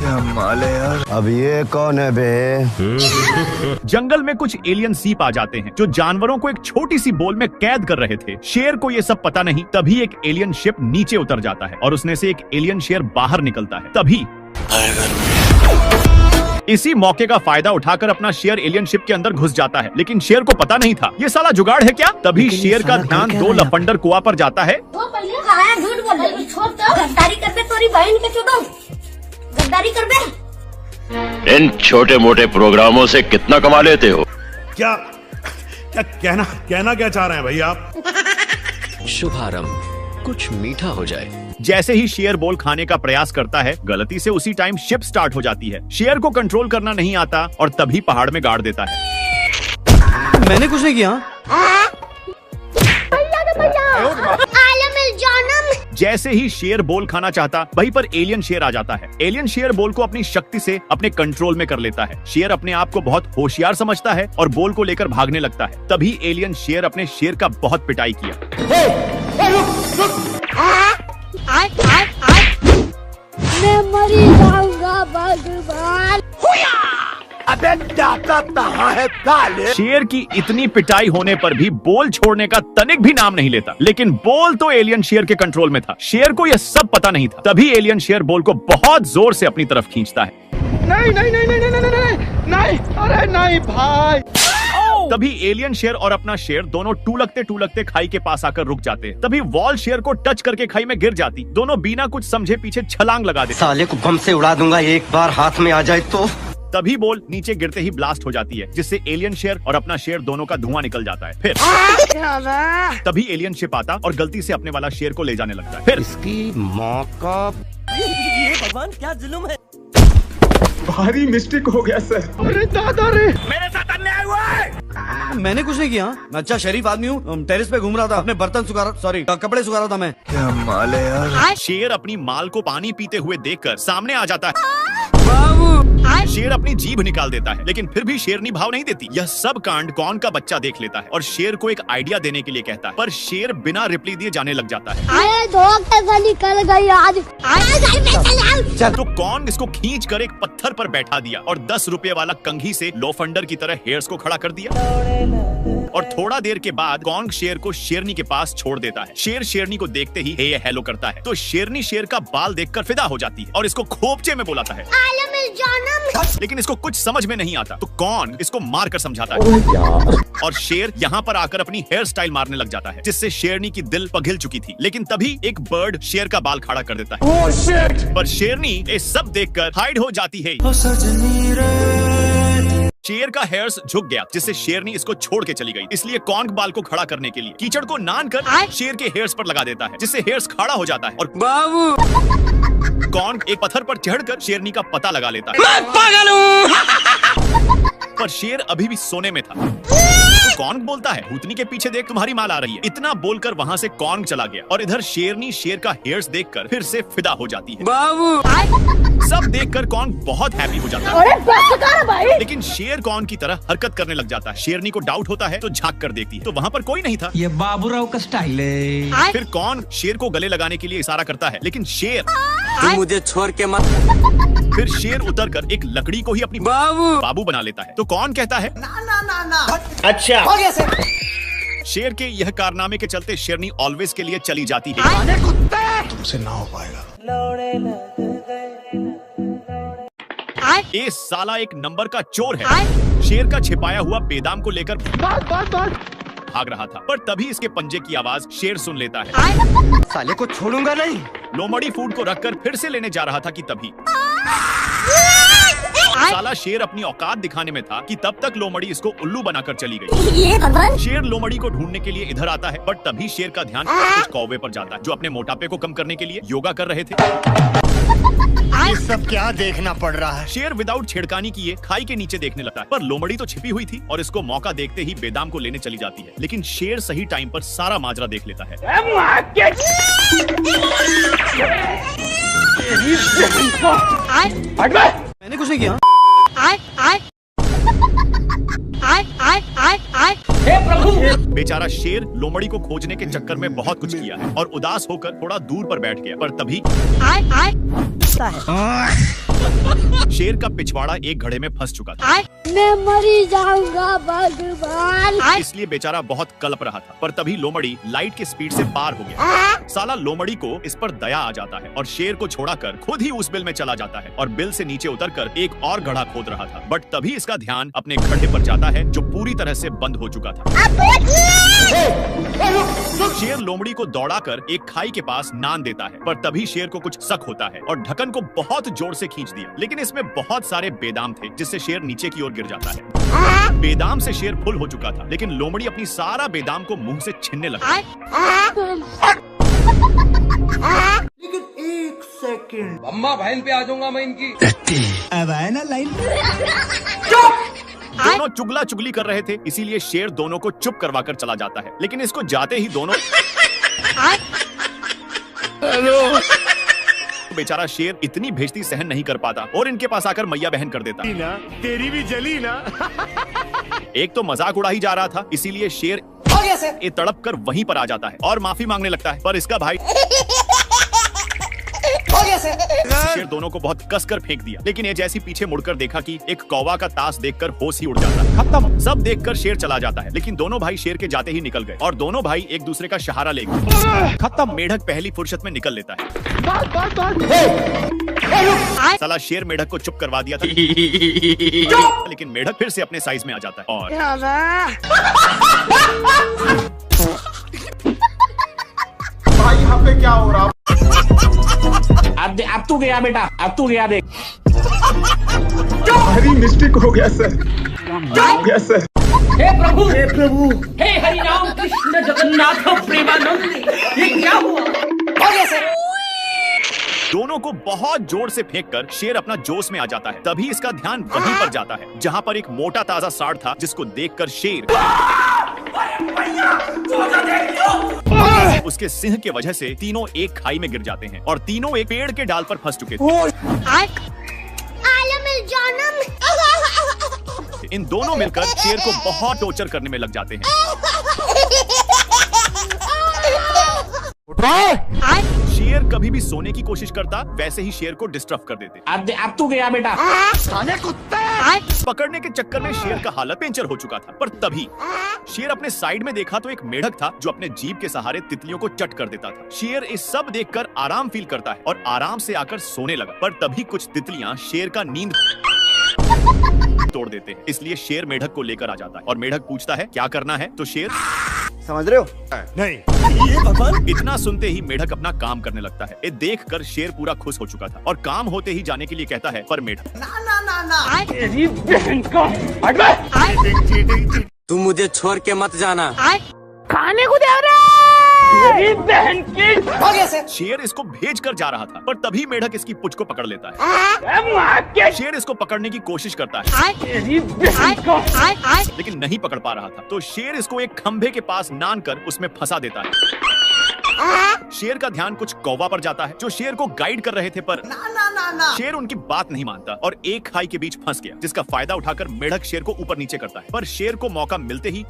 क्या माल है यार। अब ये कौन है बे? जंगल में कुछ एलियन सीप आ जाते हैं जो जानवरों को एक छोटी सी बोल में कैद कर रहे थे। शेर को ये सब पता नहीं, तभी एक एलियन शिप नीचे उतर जाता है और उसमें से एक एलियन शेर बाहर निकलता है। तभी इसी मौके का फायदा उठाकर अपना शेर एलियन शिप के अंदर घुस जाता है, लेकिन शेर को पता नहीं था ये साला जुगाड़ है क्या। तभी शेर का ध्यान दो लफंडर कुआं पर जाता है। इन छोटे मोटे प्रोग्रामों से कितना कमा लेते हो? क्या क्या कहना क्या चाह रहे हैं भाई आप? शुभारंभ कुछ मीठा हो जाए। जैसे ही शेर बोल खाने का प्रयास करता है, गलती से उसी टाइम शिप स्टार्ट हो जाती है। शेर को कंट्रोल करना नहीं आता और तभी पहाड़ में गाड़ देता है। मैंने कुछ नहीं किया। जैसे ही शेर बोल खाना चाहता, वहीं पर एलियन शेर आ जाता है। एलियन शेर बोल को अपनी शक्ति से अपने कंट्रोल में कर लेता है। शेर अपने आप को बहुत होशियार समझता है और बोल को लेकर भागने लगता है। तभी एलियन शेर अपने शेर का बहुत पिटाई किया। मैं मरी जाऊंगा भगवान। अबे दाता कहाँ है साले? शेर की इतनी पिटाई होने पर भी बोल छोड़ने का तनिक भी नाम नहीं लेता, लेकिन बोल तो एलियन शेर के कंट्रोल में था। शेर को यह सब पता नहीं था। तभी एलियन शेर बोल को बहुत जोर से अपनी तरफ खींचता है। नहीं नहीं नहीं नहीं नहीं नहीं नहीं, अरे नहीं भाई। तभी एलियन शेर और अपना शेर दोनों टूलकते खाई के पास आकर रुक जाते हैं। तभी वॉल शेर को टच करके खाई में गिर जाती। दोनों बिना कुछ समझे पीछे छलांग लगा देते। साले को बम से उड़ा दूंगा एक बार हाथ में आ जाए तो। तभी बोल नीचे गिरते ही ब्लास्ट हो जाती है, जिससे एलियन शेर और अपना शेर दोनों का धुआं निकल जाता है। फिर तभी एलियन शिप आता और गलती से अपने वाला शेर को ले जाने लगता है। फिर इसकी माँ का ये भगवान क्या जुल्म है। भारी मिस्टेक हो गया सर। अरे दादा रे, मेरे साथ अन्याय हुआ है। मैंने कुछ नहीं किया। मैं अच्छा शरीफ आदमी हूँ। टेरिस पे घूम रहा था, अपने बर्तन सुखा रहा, सॉरी कपड़े सुखा रहा था मैं। क्या माल है यार। शेर अपनी माल को पानी पीते हुए देखकर सामने आ जाता है। शेर अपनी जीभ निकाल देता है, लेकिन फिर भी शेरनी भाव नहीं देती। यह सब कांड कॉर्न का बच्चा देख लेता है और शेर को एक आइडिया देने के लिए कहता है, पर शेर बिना रिप्लाई दिए जाने लग जाता है। निकल गई आज। तो कॉर्न इसको खींच कर एक पत्थर पर बैठा दिया और 10 रुपए वाला कंघी से लोफंडर की तरह हेयर्स को खड़ा कर दिया। और थोड़ा देर के बाद कॉर्न शेर को शेरनी के पास छोड़ देता है। शेर शेरनी को देखते ही हे हेलो करता है, तो शेरनी शेर का बाल देखकर फिदा हो जाती है और इसको खोपचे में बुलाता है। लेकिन इसको कुछ समझ में नहीं आता, तो कॉर्न इसको मार कर समझाता है और शेर यहाँ पर आकर अपनी हेयर स्टाइल मारने लग जाता है, जिससे शेरनी की दिल पिघल चुकी थी। लेकिन तभी एक बर्ड शेर का बाल खड़ा कर देता है। पर शेरनी ये सब देखकर हाइड हो जाती है। शेर का हेयर्स झुक गया, जिससे शेरनी इसको छोड़ के चली गई। इसलिए कॉर्न बाल को खड़ा करने के लिए कीचड़ को नान कर शेर के हेयर्स पर लगा देता है, जिससे हेयर्स खड़ा हो जाता है और कॉर्न एक पत्थर पर चढ़कर शेरनी का पता लगा लेता है। मैं पागल हूँ। पर शेर अभी भी सोने में था। तो कॉर्न बोलता है, भूतनी के पीछे देख, तुम्हारी माल आ रही है। इतना बोलकर वहाँ से कॉर्न चला गया और इधर शेरनी शेर का हेयर्स देखकर फिर से फिदा हो जाती है। सब देखकर कॉर्न बहुत हैप्पी हो जाता है, लेकिन शेर कॉर्न की तरह हरकत करने लग जाता है। शेरनी को डाउट होता है तो झांक कर देखती है, तो वहाँ पर कोई नहीं था। ये बाबूराव का स्टाइल है। फिर कॉर्न शेर को गले लगाने के लिए इशारा करता है, लेकिन शेर तुम मुझे छोड़ के मत। फिर शेर उतरकर एक लकड़ी को ही अपनी बाबू बना लेता है। तो कौन कहता है ना। अच्छा हो गया सर। शेर के यह कारनामे के चलते शेरनी ऑलवेज के लिए चली जाती है। तुमसे ना हो पाएगा। ये साला एक नंबर का चोर है। शेर का छिपाया हुआ बेदाम को लेकर भाग रहा था, पर तभी इसके पंजे की आवाज शेर सुन लेता है। साले को छोड़ूंगा नहीं। लोमड़ी फूड को रखकर फिर से लेने जा रहा था कि तभी साला शेर अपनी औकात दिखाने में था कि तब तक लोमड़ी इसको उल्लू बनाकर चली गई। शेर लोमड़ी को ढूंढने के लिए इधर आता है, बट तभी शेर का ध्यान कुछ कौवे पर जाता है, जो अपने मोटापे को कम करने के लिए योगा कर रहे थे। ये सब क्या देखना पड़ रहा है? शेर विदाउट छेड़खानी किए खाई के नीचे देखने लगता है, पर लोमड़ी तो छिपी हुई थी और इसको मौका देखते ही बेदाम को लेने चली जाती है। लेकिन शेर सही टाइम पर सारा माजरा देख लेता है। मैंने कुछ नहीं किया। बेचारा शेर लोमड़ी को खोजने के चक्कर में बहुत कुछ किया है और उदास होकर थोड़ा दूर पर बैठ गया, पर तभी शेर का पिछवाड़ा एक घड़े में फंस चुका था। मैं मरी जाऊंगा भगवान। इसलिए बेचारा बहुत कलप रहा था, पर तभी लोमड़ी लाइट की स्पीड से पार हो गया। साला लोमड़ी को इस पर दया आ जाता है और शेर को छोड़ाकर खुद ही उस बिल में चला जाता है और बिल से नीचे उतरकर एक और गड्ढा खोद रहा था। बट तभी इसका ध्यान अपने गड्ढे पर जाता है जो पूरी तरह से बंद हो चुका था। शेर लोमड़ी को दौड़ाकर एक खाई के पास नान देता है, पर तभी शेर को कुछ शक होता है और ढक्कन को बहुत जोर से खींच दिया, लेकिन इसमें बहुत सारे बेदाम थे जिससे शेर नीचे की ओर गिर जाता है। बेदाम से शेर फुल हो चुका था, लेकिन लोमड़ी अपनी सारा बेदाम को मुंह से छीनने लगा। लेकिन एक सेकंड, अम्मा बहन पे आ जाऊंगा मैं इनकी। अब आया ना लाइन। दोनों चुगला चुगली कर रहे थे, इसीलिए शेर दोनों को चुप करवा कर चला जाता है, लेकिन इसको जाते ही दोनों बेचारा शेर इतनी भेजती सहन नहीं कर पाता और इनके पास आकर मैया बहन कर देता। तेरी भी जली ना। एक तो मजाक उड़ा ही जा रहा था, इसीलिए शेर ये तड़प कर वहीं पर आ जाता है और माफी मांगने लगता है, पर इसका भाई शेर दोनों को बहुत कसकर फेंक दिया, लेकिन ये जैसी पीछे मुड़कर देखा कि एक कौवा का ताश देखकर होश ही उड़ जाता है। खत्म। सब देखकर शेर चला जाता है, लेकिन दोनों भाई शेर के जाते ही निकल गए और दोनों भाई एक दूसरे का सहारा ले गए। खत्म। मेढक पहली फुर्सत में निकल लेता है। साला शेर मेढक को चुप करवा दिया था, लेकिन मेढक फिर से अपने साइज में आ जाता है और भाई यहाँ पे क्या हो रहा? अब तू गया बेटा, अब तू गया देख। भारी मिस्टेक हो गया सर, हो गया सर। हे प्रभु, हे प्रभु, हे हरि राम कृष्ण जगन्नाथ प्रेमानंद, ये क्या हुआ? हो गया सर। दोनों को बहुत जोर से फेंककर शेर अपना जोश में आ जाता है। तभी इसका ध्यान वहीं पर जाता है जहां पर एक मोटा ताजा सांड था, जिसको देखकर शेर उसके सिंह के वजह से तीनों एक खाई में गिर जाते हैं और तीनों एक पेड़ के डाल पर फंस चुके थे। इन दोनों मिलकर शेर को बहुत टॉर्चर करने में लग जाते हैं। शेर कभी भी सोने की कोशिश करता, वैसे ही शेर को डिस्टर्ब कर देते। अब तू गया बेटा। पकड़ने के चक्कर में शेर का हालत पेंचर हो चुका था, पर तभी शेर अपने साइड में देखा तो एक मेढक था जो अपने जीभ के सहारे तितलियों को चट कर देता था। शेर इस सब देखकर आराम फील करता है और आराम से आकर सोने लगा, पर तभी कुछ तितलियां शेर का नींद तोड़ देते हैं, इसलिए शेर मेढक को लेकर आ जाता है और मेढक पूछता है क्या करना है, तो शेर समझ रहे हो? नहीं। ये भगवान। इतना सुनते ही मेढक अपना काम करने लगता है। ये देखकर शेर पूरा खुश हो चुका था और काम होते ही जाने के लिए कहता है, पर मेढक तू मुझे छोड़ के मत जाना। खाने को दे रहा बहन की। हो गया सर। शेर इसको भेज कर जा रहा था, पर तभी मेढक इसकी पुछ को पकड़ लेता है। शेर इसको पकड़ने की कोशिश करता है, लेकिन नहीं पकड़ पा रहा था, तो शेर इसको एक खंभे के पास नान कर उसमें फंसा देता है। शेर का ध्यान कुछ कौवा पर जाता है जो शेर को गाइड कर रहे थे, पर शेर उनकी बात नहीं मानता और एक खाई के बीच फंस गया, जिसका फायदा उठाकर मेढक शेर को ऊपर नीचे करता है, पर शेर को मौका मिलते ही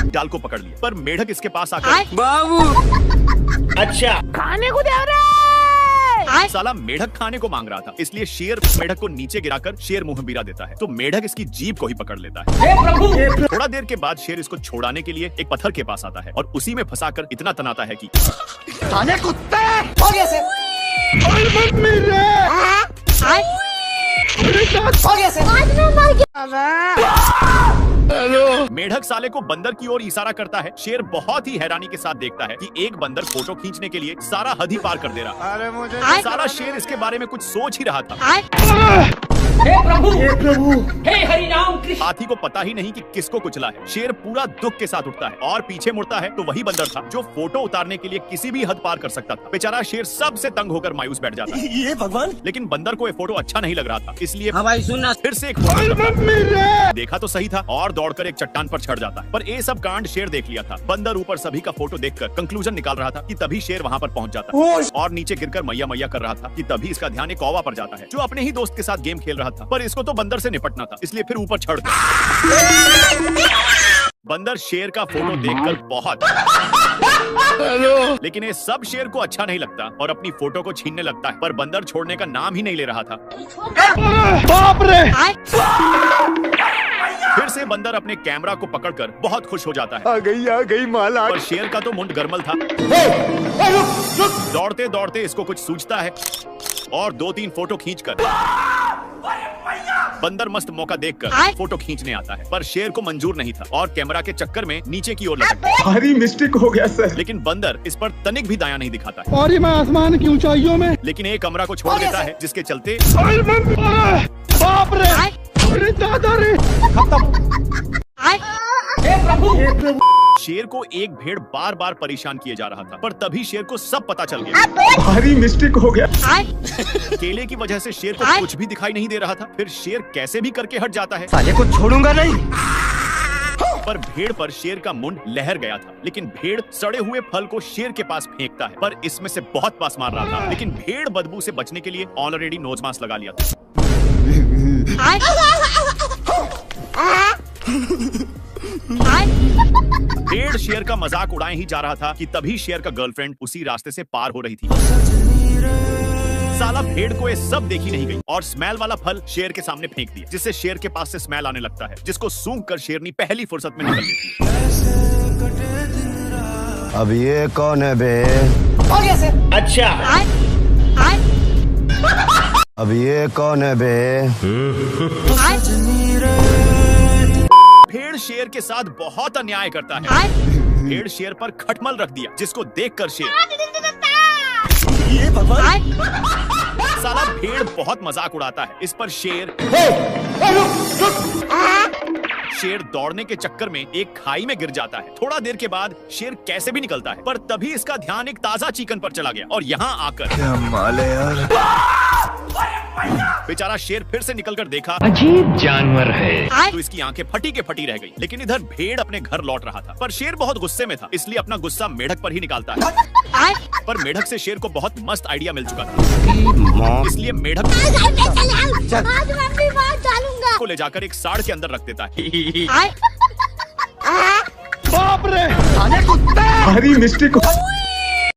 डाल को पकड़ लिया, पर मेढक इसके पास आकर बाबू अच्छा खाने को दे रहा साला मेढक खाने को मांग रहा था, इसलिए शेर मेढक को नीचे गिराकर शेर मुंह बीरा देता है, तो मेढक इसकी जीभ को ही पकड़ लेता है। हे प्रभु। थोड़ा देर के बाद शेर इसको छोड़ाने के लिए एक पत्थर के पास आता है और उसी में फंसाकर इतना तनाता है कि खाने कुत्ते। हो गया सर। हो गया सर। मेढक साले को बंदर की ओर इशारा करता है। शेर बहुत ही हैरानी के साथ देखता है कि एक बंदर फोटो खींचने के लिए सारा हद ही पार कर दे रहा। अरे मुझे सारा शेर इसके बारे में कुछ सोच ही रहा था। हे प्रभु, हे प्रभु, हे हरि राम कृष्ण। हाथी को पता ही नहीं कि किसको कुचला है। शेर पूरा दुख के साथ उठता है और पीछे मुड़ता है तो वही बंदर था जो फोटो उतारने के लिए किसी भी हद पार कर सकता था। बेचारा शेर सबसे तंग होकर मायूस बैठ जाता है। ये भगवान। लेकिन बंदर को ये फोटो अच्छा नहीं लग रहा था, इसलिए हाँ भाई सुनना। फिर से एक फोटो देखा तो सही था और दौड़कर एक चट्टान पर चढ़ जाता है, पर ये सब कांड शेर देख लिया था। बंदर ऊपर सभी का फोटो देखकर कंक्लूजन निकाल रहा था कि तभी शेर वहाँ पर पहुंच जाता है और नीचे गिरकर मैया मैया कर रहा था कि तभी इसका ध्यान एक कौवा पर जाता है जो अपने ही दोस्त के साथ गेम खेल रहा था, पर इसको तो बंदर से निपटना था, इसलिए फिर ऊपर चढ़ गया। बंदर शेर का फोटो देखकर बहुत लेकिन ये सब शेर को अच्छा नहीं लगता और अपनी फोटो को छीनने लगता है, पर बंदर छोड़ने का नाम ही नहीं ले रहा था। बाप रे। फिर से बंदर अपने कैमरा को पकड़कर बहुत खुश हो जाता है। आ गई माला। पर शेर का तो मुंड गरमल था। दौड़ते दौड़ते इसको कुछ सूझता है और 2-3 फोटो खींचकर बंदर मस्त मौका देखकर फोटो खींचने आता है, पर शेर को मंजूर नहीं था और कैमरा के चक्कर में नीचे की ओर लटकता है। भारी मिस्टेक हो गया सर। लेकिन बंदर इस पर तनिक भी दया नहीं दिखाता है। और मैं आसमान की ऊंचाइयों में, लेकिन एक कमरा को छोड़ देता है, जिसके चलते बाप रे, अरे दादा रे, शेर को एक भेड़ बार बार परेशान किए जा रहा था, पर तभी शेर को सब पता चल गया। भारी मिस्टेक हो गया। केले की वजह से शेर को कुछ भी दिखाई नहीं दे रहा था। फिर शेर कैसे भी करके हट जाता है। साले को छोड़ूंगा नहीं। पर भेड़ पर शेर का मुंड लहर गया था, लेकिन भेड़ सड़े हुए फल को शेर के पास फेंकता है, पर इसमें से बहुत पास मार रहा था। लेकिन भेड़ बदबू से बचने के लिए ऑलरेडी नोज मास्क लगा लिया था। भेड़ शेर का मजाक उड़ाए ही जा रहा था कि तभी शेर का गर्लफ्रेंड उसी रास्ते से पार हो रही थी। साला भेड़ को ये सब देखी नहीं गई और स्मेल वाला फल शेर के सामने फेंक दिया, जिससे शेर के पास से स्मेल आने लगता है, जिसको सूंघ कर शेरनी पहली फुर्सत में निकल लेती है। अब ये कौन है बे? हो गया सर। अच्छा। अब ये कौन है बे? भेड़ शेर के साथ बहुत अन्याय करता है। भेड़ शेर पर खटमल रख दिया, जिसको देखकर शेर, ये भगवान। साला भेड़ बहुत मजाक उड़ाता है। इस पर शेर दौड़ने के चक्कर में एक खाई में गिर जाता है। थोड़ा देर के बाद शेर कैसे भी निकलता है, पर तभी इसका ध्यान एक ताजा चिकन पर चला गया और यहाँ आकर क्या माल है यार। बेचारा शेर फिर से निकलकर देखा, अजीब जानवर है। तो इसकी आंखें फटी के फटी रह गई। लेकिन इधर भेड़ अपने घर लौट रहा था, पर शेर बहुत गुस्से में था, इसलिए अपना गुस्सा मेढक पर ही निकालता है। पर मेढक से शेर को बहुत मस्त आइडिया मिल चुका था, इसलिए मेढक को ले जाकर एक साड़ के अंदर रख देता है। बाप रे, भारी मिस्टेक।